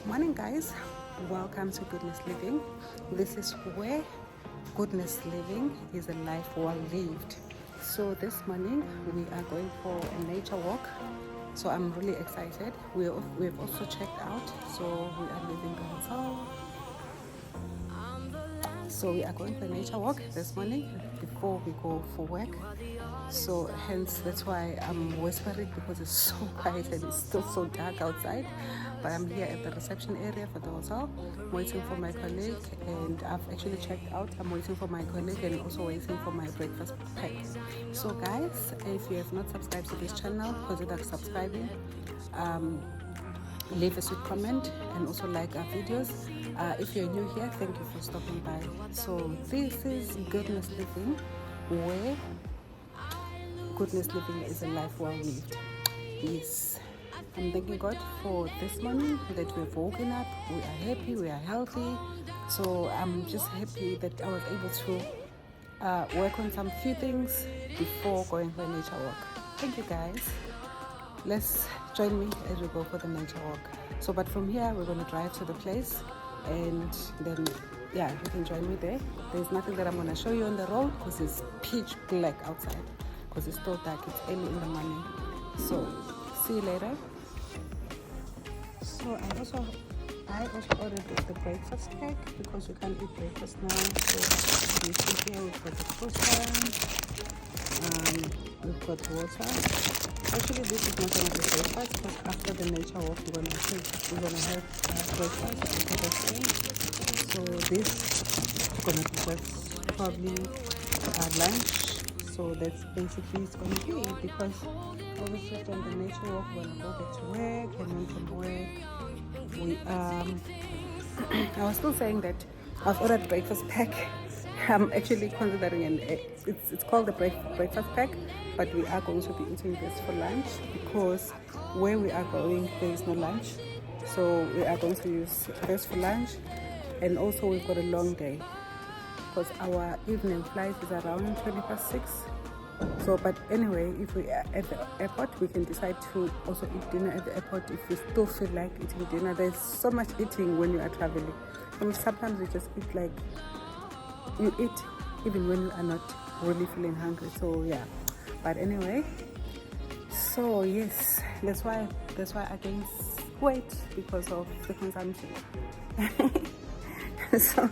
Morning, guys. Welcome to Goodness Living. This is where goodness living is a life well lived. So this morning we are going for a nature walk. So I'm really excited. We've also checked out. So we are leaving the hotel. So we are going for a nature walk this morning before we go for work. So hence that's why I'm whispering, because it's so quiet and it's still so dark outside. But I'm here at the reception area for the hotel, waiting for my colleague, and I've actually checked out. I'm waiting for my colleague and also waiting for my breakfast pack. So guys, if you have not subscribed to this channel, consider subscribing. Leave a sweet comment and also like our videos. If you're new here, thank you for stopping by. So this is Goodness Living, where goodness living is a life well lived. Yes, I'm thanking God for this morning that we've woken up. We are happy, we are healthy. So I'm just happy that I was able to work on some few things before going for a nature walk. Thank you, guys. Let's join me as we go for the nature walk. So but from here we're going to drive to the place, and then you can join me there. There's nothing that I'm going to show you on the road because it's pitch black outside, because it's still dark. It's early in the morning. So see you later. So I also ordered the breakfast pack because you can't eat breakfast now. So you see here we've got the croissant, we've got water. Actually, this is not going to be breakfast, because after the nature walk we're going to have breakfast. So this is going to be just probably lunch. So that's basically it's going to be it, because obviously from the nature walk we're going to go back to work, and then from work I was still saying that I've ordered breakfast pack. I'm actually considering it's called the breakfast pack, but we are going to be eating this for lunch, because where we are going there is no lunch. So we are going to use this for lunch, and also we've got a long day because our evening flight is around 6:20. So but anyway, if we are at the airport, we can decide to also eat dinner at the airport if we still feel like eating dinner. There's so much eating when you are traveling, and sometimes you just eat like you eat even when you are not really feeling hungry. So yeah, but anyway, so yes, that's why I gained weight, because of the consumption. So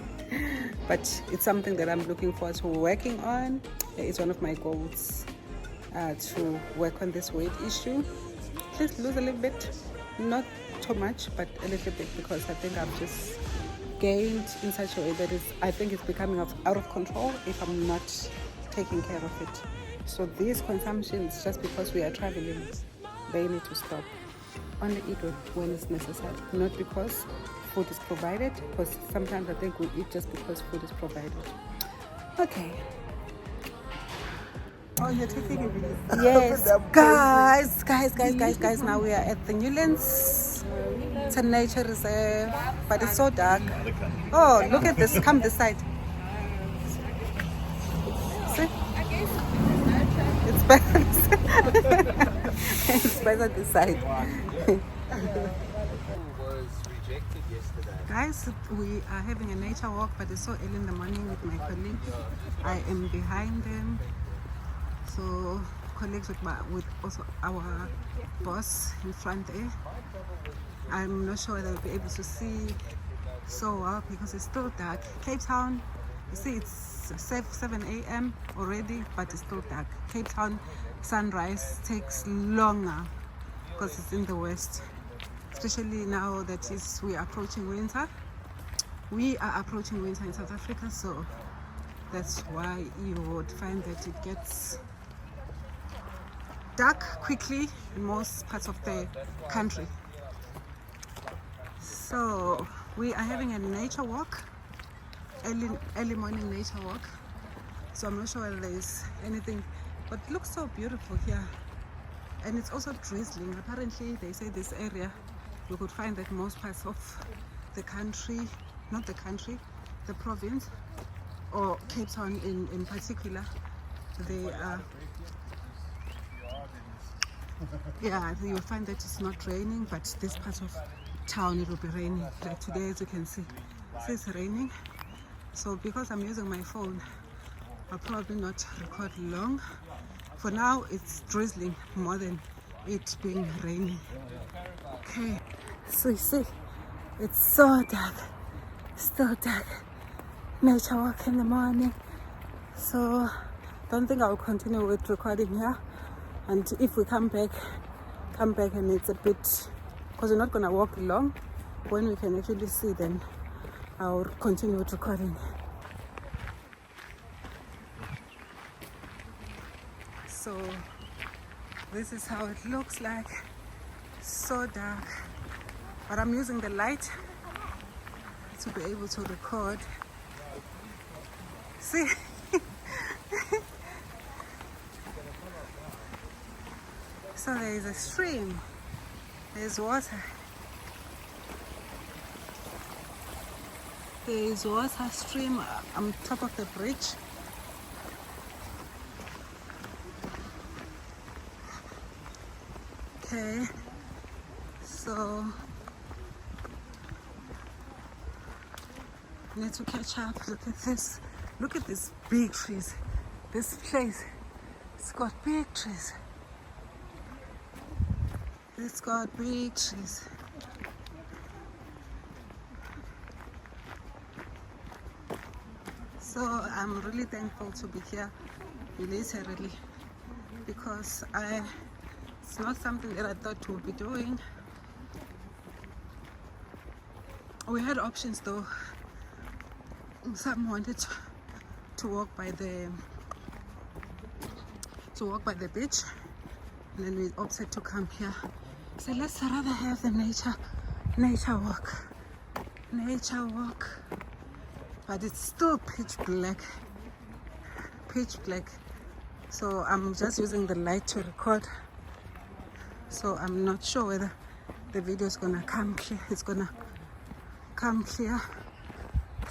but it's something that I'm looking forward to working on. It's one of my goals, to work on this weight issue. Just lose a little bit, not too much, but a little bit, because I think I've just gained in such a way that I think it's becoming out of control if I'm not taking care of it. So these consumptions, just because we are traveling, they need to stop. Only eat when it's necessary, not because food is provided, because sometimes I think we eat just because food is provided. Okay. Oh, you're taking a video? Yes, guys, now we are at the Newlands. It's a nature reserve, but it's so dark. Oh, look at this. Come this side. See? It's better. It's better this side. Guys, we are having a nature walk, but it's so early in the morning with my colleague. I am behind them. So colleagues with also our boss in front there. I'm not sure whether we'll be able to see so well because it's still dark. Cape Town, you see it's 7 a.m. already, but it's still dark. Cape Town sunrise takes longer because it's in the west, especially now that we are approaching winter. We are approaching winter in South Africa, so that's why you would find that it gets dark quickly in most parts of the country. So we are having a nature walk, early morning nature walk. So I'm not sure whether there is anything, but it looks so beautiful here, and it's also drizzling. Apparently they say this area we could find that most parts of the country, not the country, the province, or Cape Town in particular, they are you'll find that it's not raining, but this part of town it will be raining. Like today, as you can see, it's raining. So because I'm using my phone, I'll probably not record long. For now, it's drizzling more than it being raining. Okay, so you see, it's so dark, still dark. Nature walk in the morning. So don't think I'll continue with recording here. And if we come back and it's a bit, because we're not gonna walk long, when we can actually see, then I'll continue with recording. So this is how it looks like. So dark, but I'm using the light to be able to record. See? So there is a stream, there's water. There is water stream on top of the bridge. Okay, so need to catch up. Look at this. Look at these big trees. This place, it's got big trees. It's got big trees. So I'm really thankful to be here, literally, because it's not something that I thought we'd be doing. We had options though. Some wanted to walk by the beach, and then we opted to come here. So let's rather have the nature walk. But it's still pitch black. So I'm just using the light to record. So I'm not sure whether the video is gonna come clear. It's gonna come clear.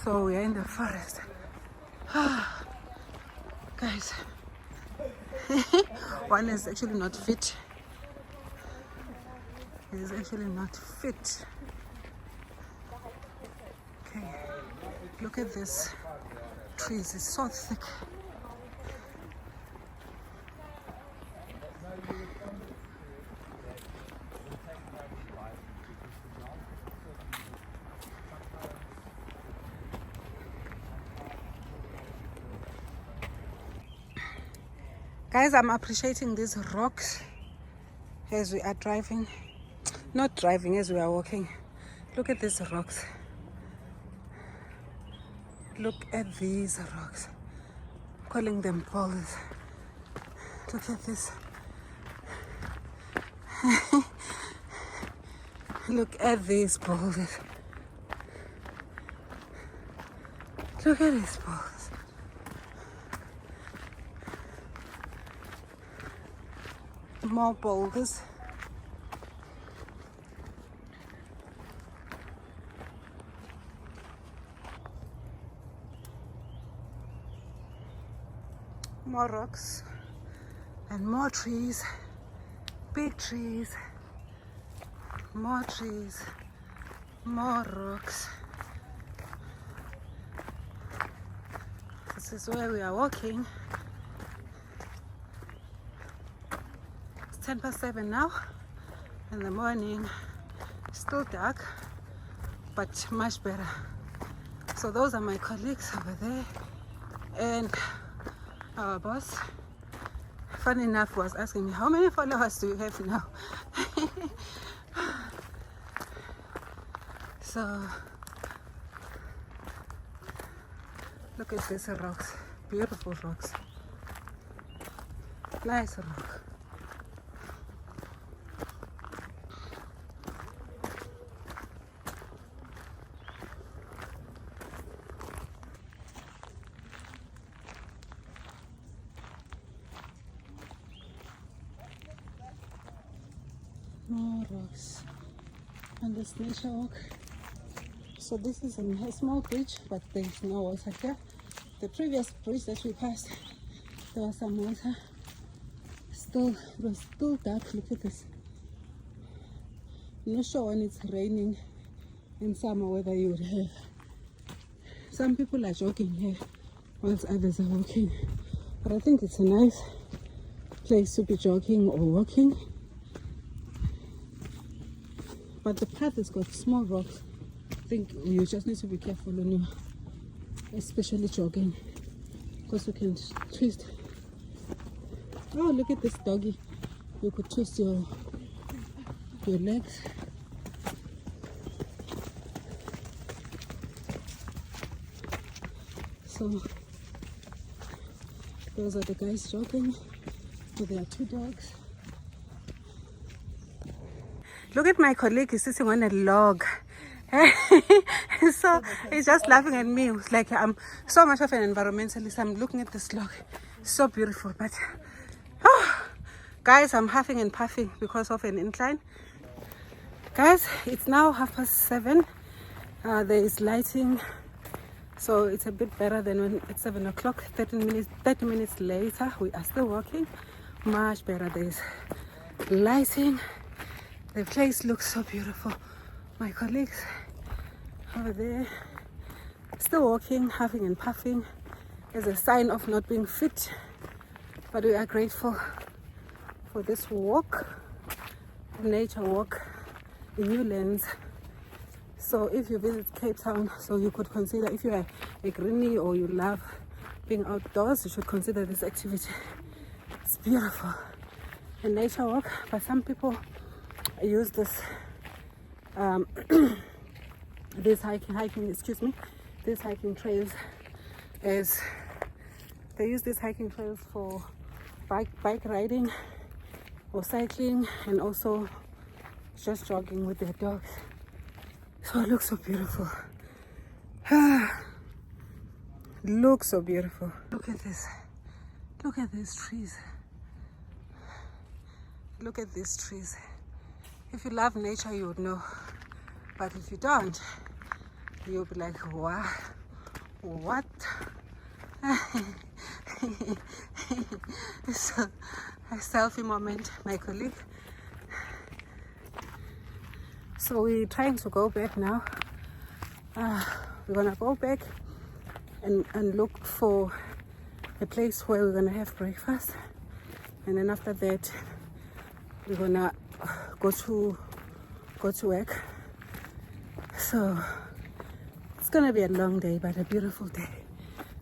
So we are in the forest. Guys, one is actually not fit. It is actually not fit. Okay, look at this trees. It's so thick. Guys, I'm appreciating these rocks as we are driving. Not driving, as we are walking. Look at these rocks. Look at these rocks. I'm calling them boulders. Look at this. Look at these boulders. Look at these boulders. More boulders. More rocks and more trees, big trees, more trees, more rocks. This is where we are walking. It's 7:10 now in the morning. Still dark, but much better. So those are my colleagues over there, and our boss, funny enough, was asking me, how many followers do you have now? So look at these rocks, beautiful rocks, nice rock. More rocks on this nature walk. So this is a small bridge, but there's no water here. The previous bridge that we passed, there was some water. It was still dark. Look at this. I'm not sure when it's raining in summer whether you would have. Some people are jogging here whilst others are walking. But I think it's a nice place to be jogging or walking. But the path has got small rocks. I think you just need to be careful when you're especially jogging, because you can twist. Oh, look at this doggy. You could twist your legs. So those are the guys jogging. So there are 2 dogs. Look at my colleague, he's sitting on a log. So he's just laughing at me. It's like I'm so much of an environmentalist. I'm looking at this log. It's so beautiful. But guys, I'm huffing and puffing because of an incline. Guys, it's now 7:30. There is lighting, so it's a bit better than when it's 7 o'clock. 30 minutes later, we are still walking. Much better. There's lighting. The place looks so beautiful. My colleagues over there still walking, huffing and puffing as a sign of not being fit. But we are grateful for this walk, nature walk in Newlands. So if you visit Cape Town, so you could consider, if you are a greenie or you love being outdoors, you should consider this activity. It's beautiful. A nature walk, but some people use this these hiking trails as they use these hiking trails for bike riding or cycling, and also just jogging with their dogs. So it looks so beautiful. Looks so beautiful. Look at this. Look at these trees. Look at these trees. If you love nature, you would know. But if you don't, you'll be like, wow, what? So, a selfie moment, my colleague. So we're trying to go back now. We're gonna go back and look for a place where we're gonna have breakfast, and then after that we're gonna go to work. So it's gonna be a long day, but a beautiful day.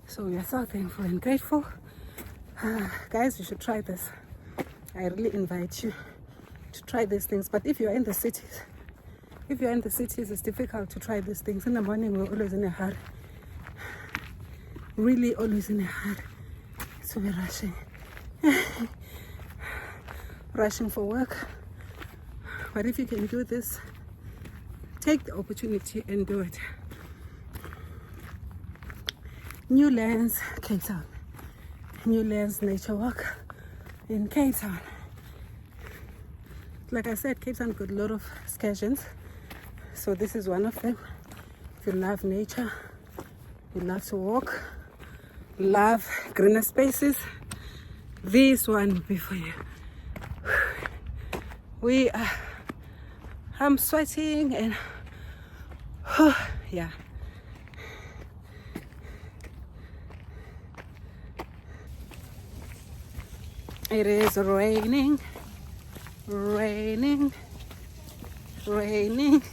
So we are so thankful and grateful. Guys, you should try this. I really invite you to try these things. But if you're in the cities, it's difficult to try these things. In the morning, we're always in a hurry. Really always in a hurry. So we're rushing. Rushing for work. But if you can do this, take the opportunity and do it. Newlands, Cape Town. Newlands Nature Walk in Cape Town. Like I said, Cape Town got a lot of excursions. So this is one of them. If you love nature, you love to walk, love greener spaces, this one will be for you. I'm sweating and yeah. It is raining. Raining. Raining.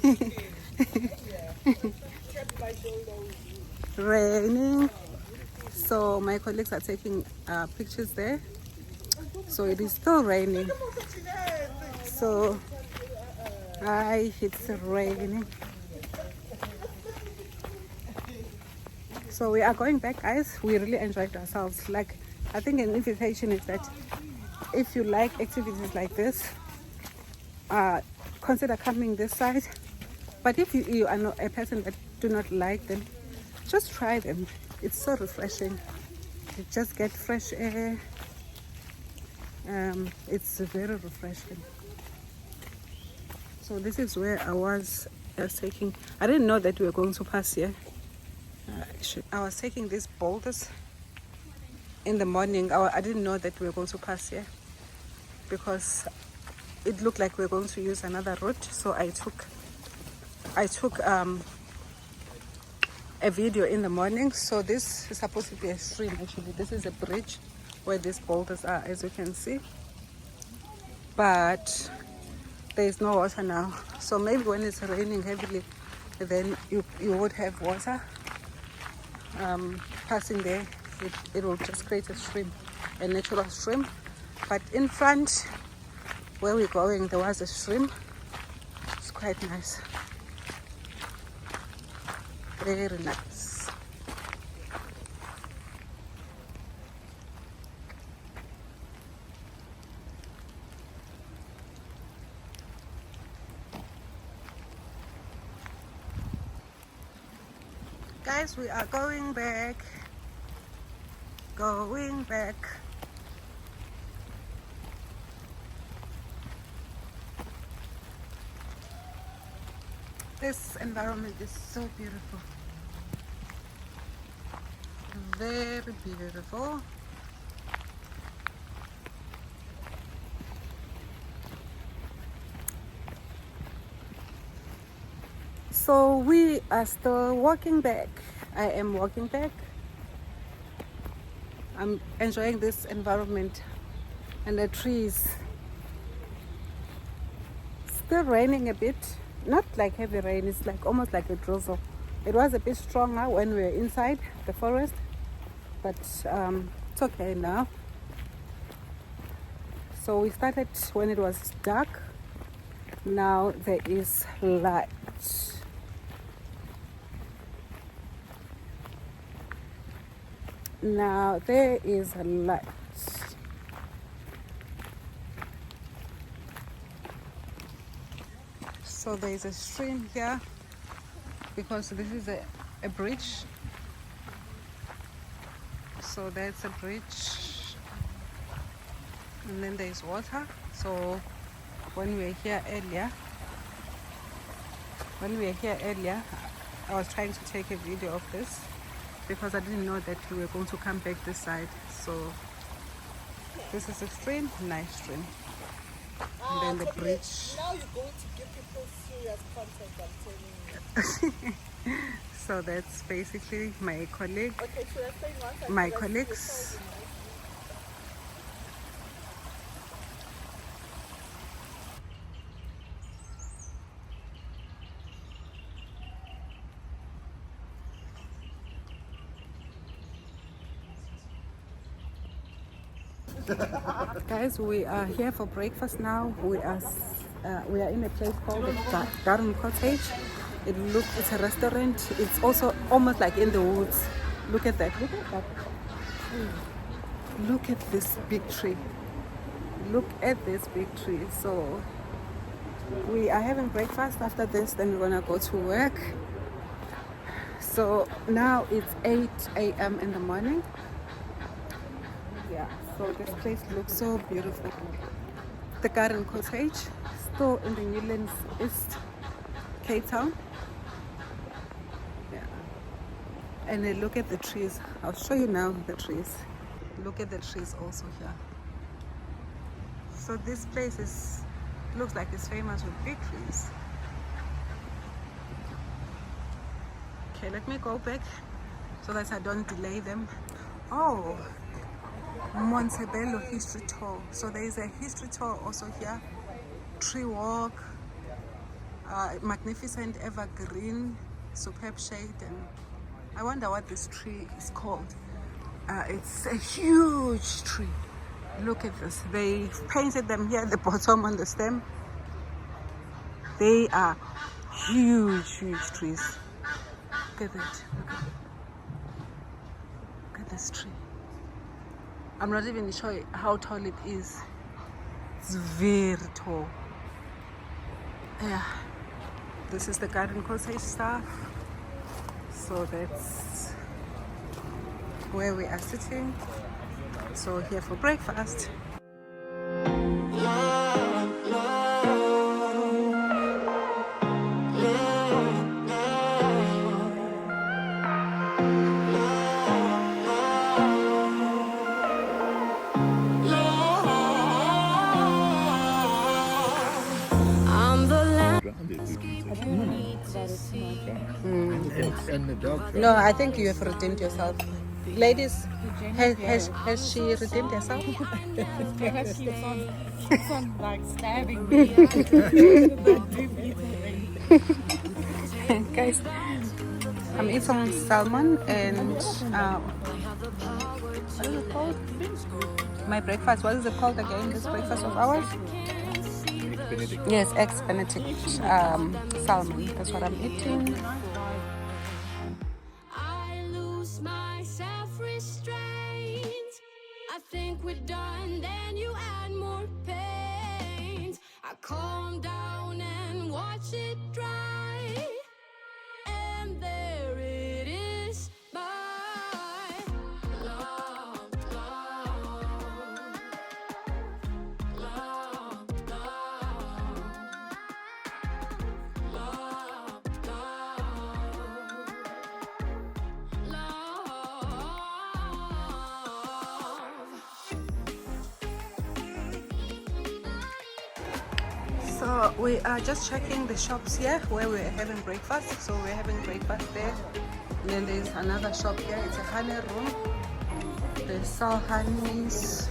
So my colleagues are taking pictures there. So it is still raining. So it's raining. So we are going back, guys. We really enjoyed ourselves. Like, I think an invitation is that if you like activities like this, consider coming this side. But if you are not a person that do not like them, just try them. It's so refreshing. You just get fresh air. It's very refreshing. So this is where I was taking. I didn't know that we were going to pass here. I was taking these boulders in the morning. I didn't know that we were going to pass here because it looked like we were going to use another route, so I took a video in the morning. So this is supposed to be a stream. Actually, this is a bridge where these boulders are, as you can see, but there is no water now. So maybe when it's raining heavily, then you would have water passing there. It will just create a stream, a natural stream. But in front where we're going, there was a stream. It's quite nice, very nice. Guys, we are going back. This environment is so beautiful, very beautiful. So we are still walking back. I am walking back. I'm enjoying this environment and the trees. Still raining a bit, not like heavy rain, it's like almost like a drizzle. It was a bit stronger when we were inside the forest, but it's okay now. So we started when it was dark. Now there is light. Now there is a light. So there is a stream here because this is a bridge. So that's a bridge, and then there is water. So when we were here earlier, I was trying to take a video of this because I didn't know that we were going to come back this side. So this is a stream, nice stream. And then the bridge. Now you're going to give people serious content, I'm telling you. So that's basically my colleague. Okay, should I say once? My colleagues. Guys, we are here for breakfast now. We are in a place called the Garden Cottage. It's a restaurant. It's also almost like in the woods. Look at that. Look at this big tree. So we are having breakfast. After this, then we're gonna go to work. So now it's 8 a.m. in the morning. Yeah, so this place looks so beautiful. The Garden Cottage, still in the Newlands, East Cape Town. Yeah, and then look at the trees. I'll show you now the trees. Look at the trees also here. So this place looks like it's famous with big trees. Okay, let me go back so that I don't delay them. Oh, Montebello History Tour. So there is a history tour also here. Tree walk, magnificent evergreen, superb shade, and I wonder what this tree is called. It's a huge tree. Look at this. They painted them here at the bottom on the stem. They are huge trees. Look at it. Look at this tree. I'm not even sure how tall it is. It's very tall. Yeah, this is the Garden Cottage stuff. So that's where we are sitting. So here for breakfast. And the dog. No, I think you have redeemed yourself. Ladies, has she redeemed herself? Perhaps keeps on like stabbing me. But do eat already. Guys, I'm eating salmon and what is it called? My breakfast. What is it called again? This breakfast of ours? Yes, eggs Benedict salmon. That's what I'm eating. I lose my self-restraint. I think we're done, then you add more pain. I calm down and watch it dry, and there it is, my love, love, love, love, love, love. So we are just checking the shops here where we're having breakfast. So we're having breakfast there. And then there's another shop here. It's a honey room. They sell honeys.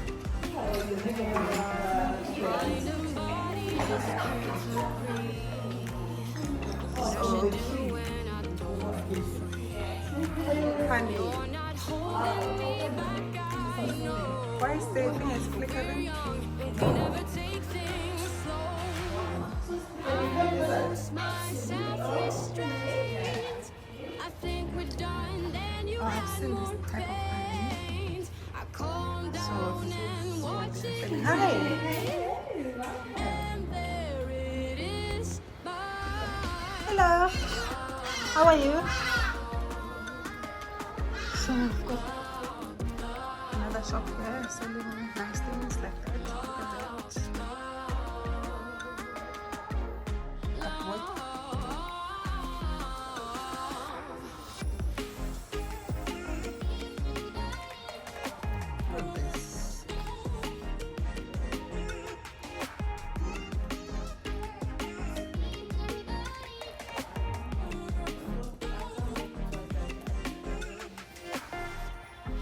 Honey. Why is the thing is flickering? I think we're done, then you I've seen this type of honey. I calm down and watch it. Hi. And there it is, Hello. How are you? So we've got another shop here selling nice things like that. Look at that.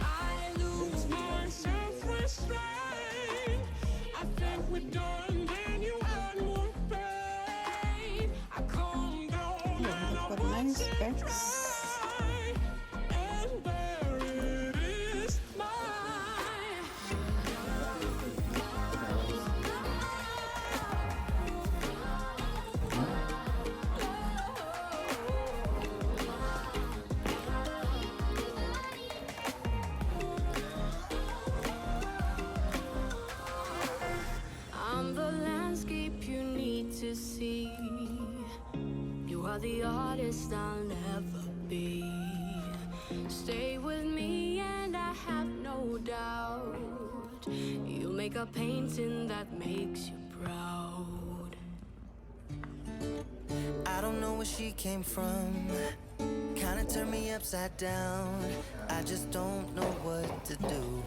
I lose my self-restraint. I think we're done, then you add more pain. I calm down Yeah, they've got nice bags. and there it is, my I'm the landscape you need to see. You are the artist I'll never be. Stay with me and I have no doubt you'll make a painting that makes you proud. I don't know where she came from. Kinda turned me upside down. I just don't know what to do.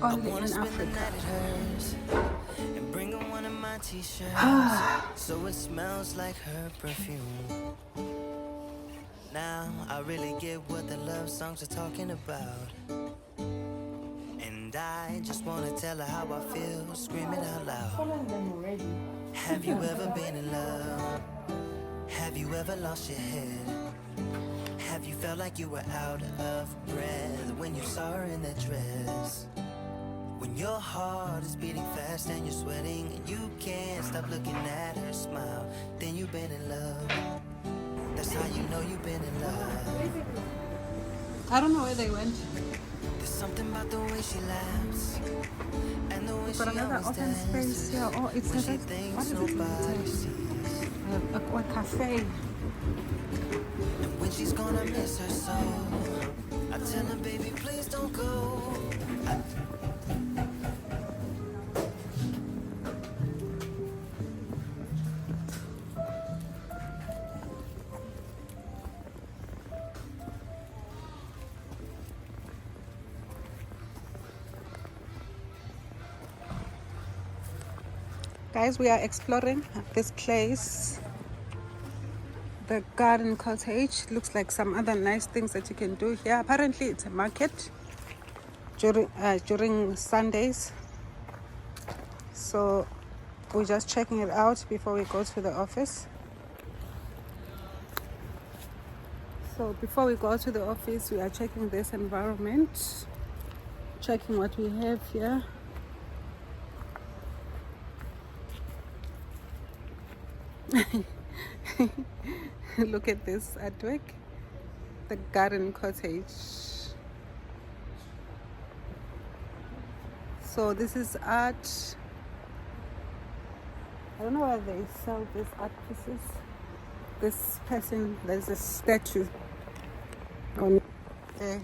Only Wanna in spend the Africa. night at hers and bring her one of my t-shirts so it smells like her perfume. Now I really get what the love songs are talking about, and I just wanna tell her how I feel, scream it out loud. Have you ever been in love? Have you ever lost your head? Have you felt like you were out of breath when you saw her in that dress? When your heart is beating fast and you're sweating and you can't stop looking at her smile, then you've been in love. That's how you know you've been in love. I don't know where they went. There's something about the way she laughs and the way But she another always open space dances here. Oh, it's when a she what thinks is it? nobody sees. A cafe. And when she's gonna miss her so, I tell her, baby, please don't go. Guys, we are exploring this place, the garden cottage. Looks like some other nice things that you can do here. Apparently it's a market during Sundays, so we're just checking it out before we go to the office. So before we go to the office, we are checking this environment, checking what we have here. Look at this artwork, the garden cottage. So this is art. I don't know where they sell these art pieces. This person, there's a statue on there.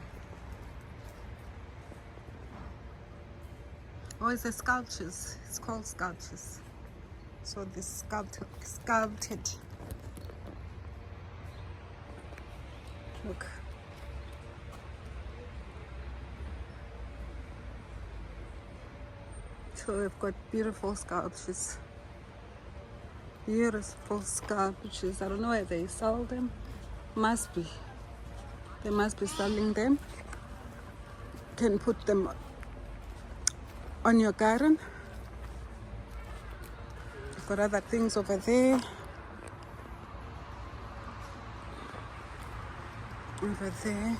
Oh, it's the sculptures. It's called sculptures. So this sculpted. Look. So we've got beautiful sculptures. Beautiful sculptures. I don't know where they sell them. Must be. They must be selling them. You can put them on your garden. You've got other things over there. Over there.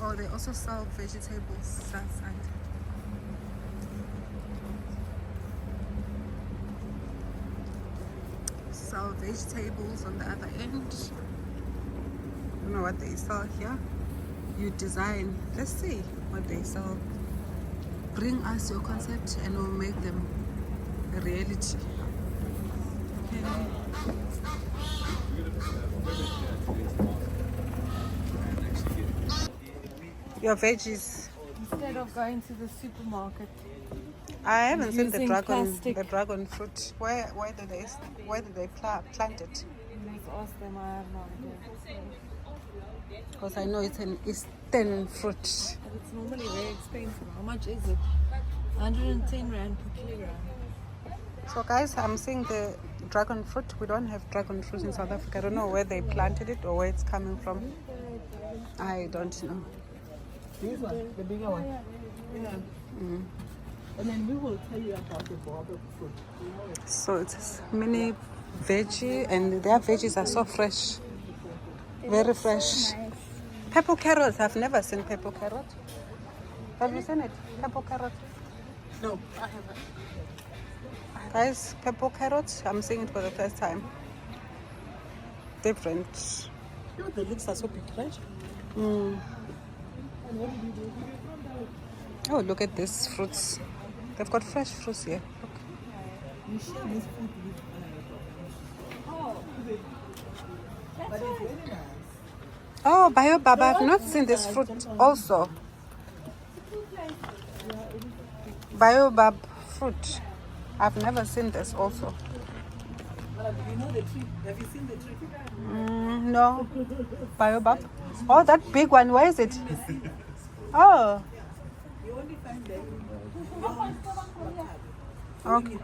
Oh, they also sell vegetables outside. Sell vegetables on the other end. I don't know what they sell here. You design. Let's see what they sell. Bring us your concept and we'll make them a reality. Okay. Your veggies. Instead of going to the supermarket. I haven't seen the Using plastic. dragon fruit. Where do they plant it? Let's ask them. I have no idea. Because I know it's an eastern fruit. But it's normally very expensive. How much is it? 110 rand per kilogram. So guys, I'm seeing the dragon fruit. We don't have dragon fruit in South Africa. I don't know where they planted it or where it's coming from. I don't know. This one, the bigger one. Yeah. Mm. And then we will tell you about the border fruit. So it's mini veggie, and their veggies are so fresh. Very fresh. Purple carrots. I've never seen purple carrot. Have you seen it? Purple carrot. No, I haven't. Guys, purple carrots. I'm seeing it for the first time. Different. You know, the leaves are so big, right? Mm. Oh, look at these fruits. They've got fresh fruits here. Look. You share this fruit with but it's very nice. Oh, baobab. I've not seen this fruit also. Baobab fruit. I've never seen this also. You know the tree? Have you seen the tree? No. Baobab. Oh, that big one. Where is it? Oh. You only find that Okay. in